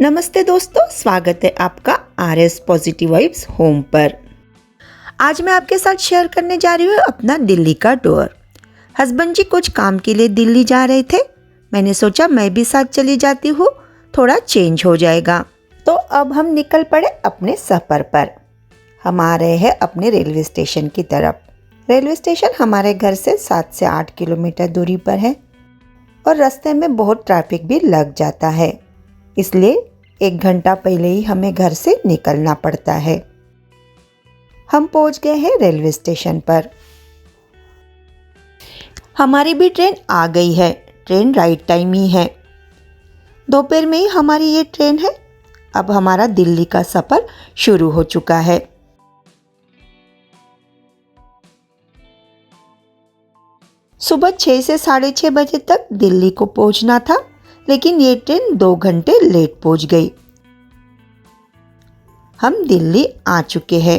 नमस्ते दोस्तों, स्वागत है आपका RS पॉजिटिव वाइब्स होम पर। आज मैं आपके साथ शेयर करने जा रही हूँ अपना दिल्ली का टूर। हस्बैंड जी कुछ काम के लिए दिल्ली जा रहे थे। मैंने सोचा मैं भी साथ चली जाती हूँ, थोड़ा चेंज हो जाएगा। तो अब हम निकल पड़े अपने सफ़र पर। हम आ रहे हैं अपने रेलवे स्टेशन की तरफ। रेलवे स्टेशन हमारे घर से 7 से 8 किलोमीटर दूरी पर है और रास्ते में बहुत ट्रैफिक भी लग जाता है, इसलिए 1 घंटा पहले ही हमें घर से निकलना पड़ता है। हम पहुंच गए हैं रेलवे स्टेशन पर। हमारी भी ट्रेन आ गई है। ट्रेन राइट टाइम ही है। दोपहर में ही हमारी ये ट्रेन है। अब हमारा दिल्ली का सफ़र शुरू हो चुका है। सुबह 6 से 6:30 बजे तक दिल्ली को पहुंचना था, लेकिन ये ट्रेन 2 घंटे लेट पहुंच गई। हम दिल्ली आ चुके हैं।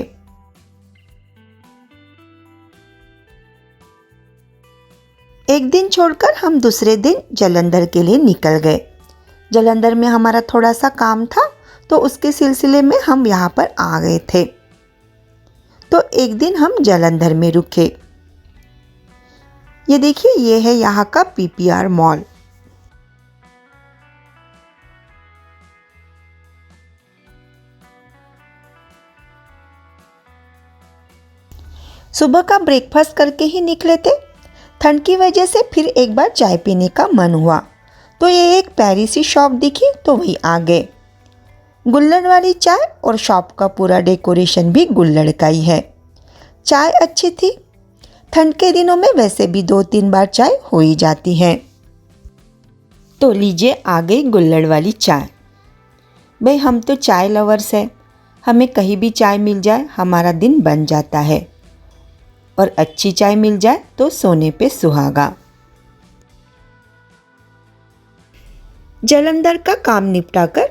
एक दिन छोड़कर हम दूसरे दिन जालंधर के लिए निकल गए। जालंधर में हमारा थोड़ा सा काम था, तो उसके सिलसिले में हम यहाँ पर आ गए थे। तो एक दिन हम जालंधर में रुके। ये देखिए, ये है यहाँ का PPR मॉल। सुबह का ब्रेकफास्ट करके ही निकले थे। ठंड की वजह से फिर एक बार चाय पीने का मन हुआ, तो ये एक पेरिसी शॉप दिखी तो वहीं आ गए। गुल्लड़ वाली चाय और शॉप का पूरा डेकोरेशन भी गुल्लड़ का ही है। चाय अच्छी थी। ठंड के दिनों में वैसे भी 2-3 बार चाय हो ही जाती है। तो लीजिए, आ गई गुल्लड़ वाली चाय। भाई, हम तो चाय लवर्स हैं। हमें कहीं भी चाय मिल जाए हमारा दिन बन जाता है, और अच्छी चाय मिल जाए तो सोने पे सुहागा। जालंधर का काम निपटाकर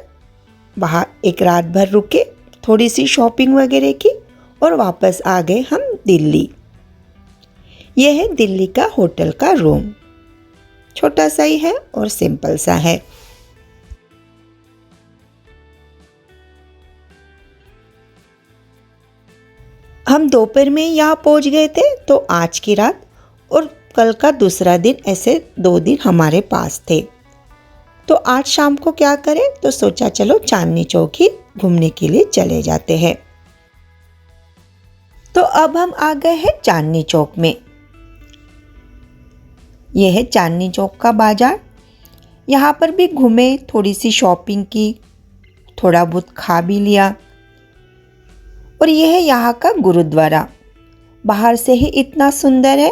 वहाँ एक रात भर रुके, थोड़ी सी शॉपिंग वगैरह की और वापस आ गए हम दिल्ली। यह है दिल्ली का होटल का रूम। छोटा सा ही है और सिंपल सा है। हम दोपहर में यहाँ पहुँच गए थे, तो आज की रात और कल का दूसरा दिन, ऐसे 2 दिन हमारे पास थे। तो आज शाम को क्या करें, तो सोचा चलो चांदनी चौक ही घूमने के लिए चले जाते हैं। तो अब हम आ गए हैं चांदनी चौक में। यह है चांदनी चौक का बाजार। यहाँ पर भी घूमे, थोड़ी सी शॉपिंग की, थोड़ा बहुत खा भी लिया। और यह है यहाँ का गुरुद्वारा। बाहर से ही इतना सुंदर है।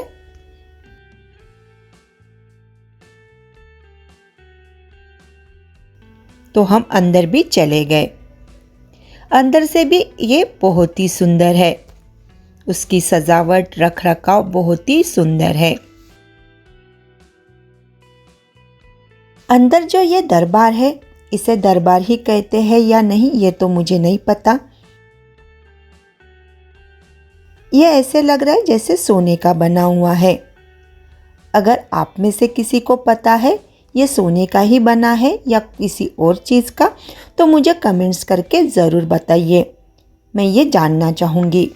तो हम अंदर भी चले गए। अंदर से भी ये बहुत ही सुंदर है। उसकी सजावट, रख रखाव बहुत ही सुंदर है। अंदर जो ये दरबार है, इसे दरबार ही कहते हैं या नहीं ये तो मुझे नहीं पता। ये ऐसे लग रहा है जैसे सोने का बना हुआ है। अगर आप में से किसी को पता है ये सोने का ही बना है या किसी और चीज़ का, तो मुझे कमेंट्स करके ज़रूर बताइए। मैं ये जानना चाहूँगी।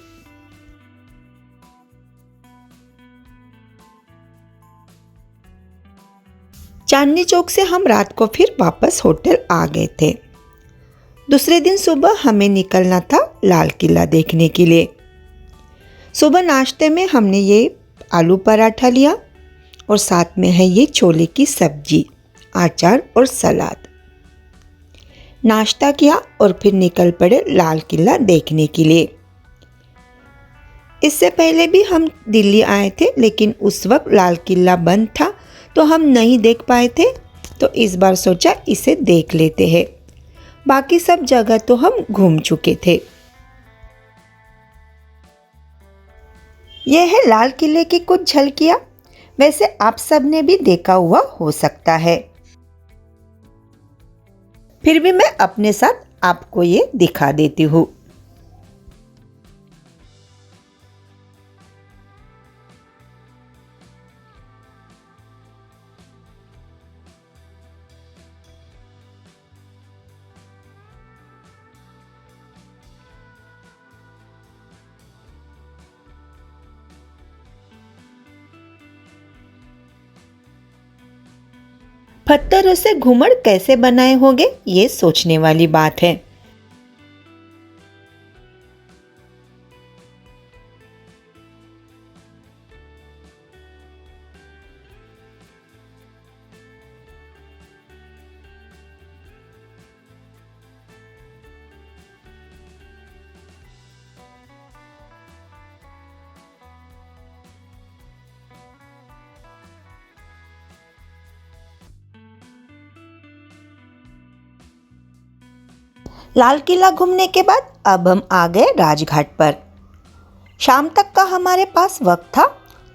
चांदनी चौक से हम रात को फिर वापस होटल आ गए थे। दूसरे दिन सुबह हमें निकलना था लाल किला देखने के लिए। सुबह नाश्ते में हमने ये आलू पराठा लिया और साथ में है ये छोले की सब्जी, अचार और सलाद। नाश्ता किया और फिर निकल पड़े लाल किला देखने के लिए। इससे पहले भी हम दिल्ली आए थे, लेकिन उस वक्त लाल किला बंद था तो हम नहीं देख पाए थे। तो इस बार सोचा इसे देख लेते हैं। बाकी सब जगह तो हम घूम चुके थे। यह है लाल किले की कुछ झलकियाँ। वैसे आप सब ने भी देखा हुआ हो सकता है, फिर भी मैं अपने साथ आपको ये दिखा देती हूँ। पत्थरों से घूमर कैसे बनाए होंगे, ये सोचने वाली बात है। लाल किला घूमने के बाद अब हम आ गए राजघाट पर। शाम तक का हमारे पास वक्त था,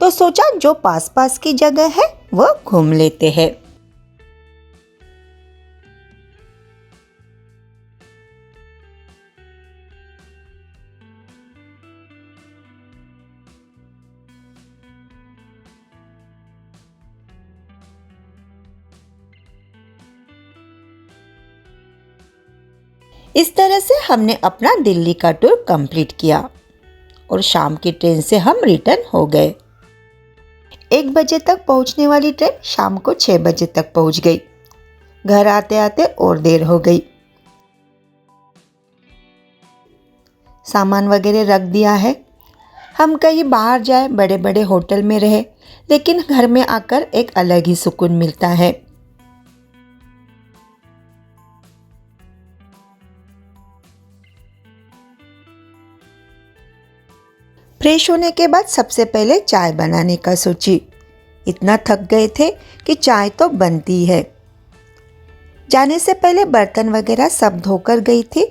तो सोचा जो पास पास की जगह है वो घूम लेते हैं। इस तरह से हमने अपना दिल्ली का टूर कंप्लीट किया और शाम की ट्रेन से हम रिटर्न हो गए। 1 बजे तक पहुंचने वाली ट्रेन शाम को 6 बजे तक पहुंच गई। घर आते आते और देर हो गई। सामान वगैरह रख दिया है। हम कहीं बाहर जाए, बड़े बड़े होटल में रहे, लेकिन घर में आकर एक अलग ही सुकून मिलता है। फ्रेश होने के बाद सबसे पहले चाय बनाने का सोची। इतना थक गए थे कि चाय तो बनती है। जाने से पहले बर्तन वगैरह सब धोकर गई थी।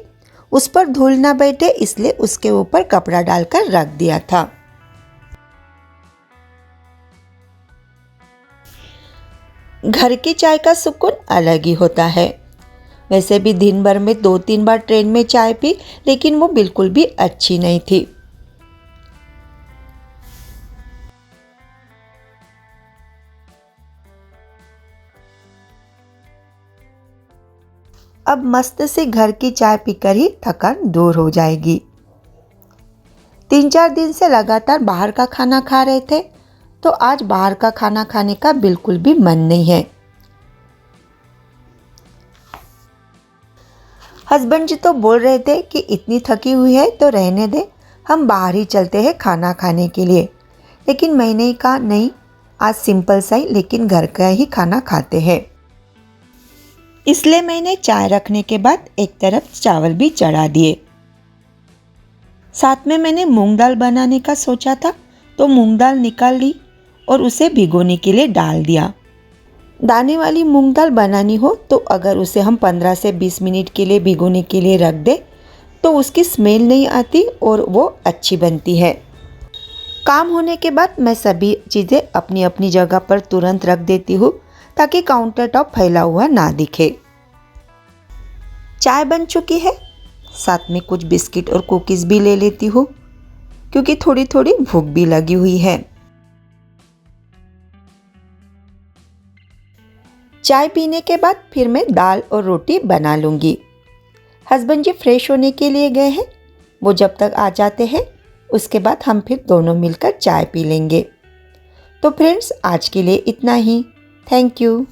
उस पर धूल ना बैठे इसलिए उसके ऊपर कपड़ा डालकर रख दिया था। घर की चाय का सुकून अलग ही होता है। वैसे भी दिन भर में 2-3 बार ट्रेन में चाय पी, लेकिन वो बिल्कुल भी अच्छी नहीं थी। अब मस्त से घर की चाय पीकर ही थकान दूर हो जाएगी। 3-4 दिन से लगातार बाहर का खाना खा रहे थे, तो आज बाहर का खाना खाने का बिल्कुल भी मन नहीं है। हस्बैंड जी तो बोल रहे थे कि इतनी थकी हुई है तो रहने दे, हम बाहर ही चलते हैं खाना खाने के लिए। लेकिन मैंने ही कहा नहीं, आज सिंपल सा ही लेकिन घर का ही खाना खाते हैं। इसलिए मैंने चाय रखने के बाद एक तरफ चावल भी चढ़ा दिए। साथ में मैंने मूंग दाल बनाने का सोचा था, तो मूंग दाल निकाल ली और उसे भिगोने के लिए डाल दिया। दाने वाली मूंग दाल बनानी हो तो अगर उसे हम 15 से 20 मिनट के लिए भिगोने के लिए रख दे तो उसकी स्मेल नहीं आती और वो अच्छी बनती है। काम होने के बाद मैं सभी चीज़ें अपनी अपनी जगह पर तुरंत रख देती हूँ ताकि काउंटर टॉप फैला हुआ ना दिखे। चाय बन चुकी है, साथ में कुछ बिस्किट और कुकीज़ भी ले लेती हूँ क्योंकि थोड़ी थोड़ी भूख भी लगी हुई है। चाय पीने के बाद फिर मैं दाल और रोटी बना लूँगी। हस्बैंड जी फ्रेश होने के लिए गए हैं, वो जब तक आ जाते हैं उसके बाद हम फिर दोनों मिलकर चाय पी लेंगे। तो फ्रेंड्स, आज के लिए इतना ही। Thank you.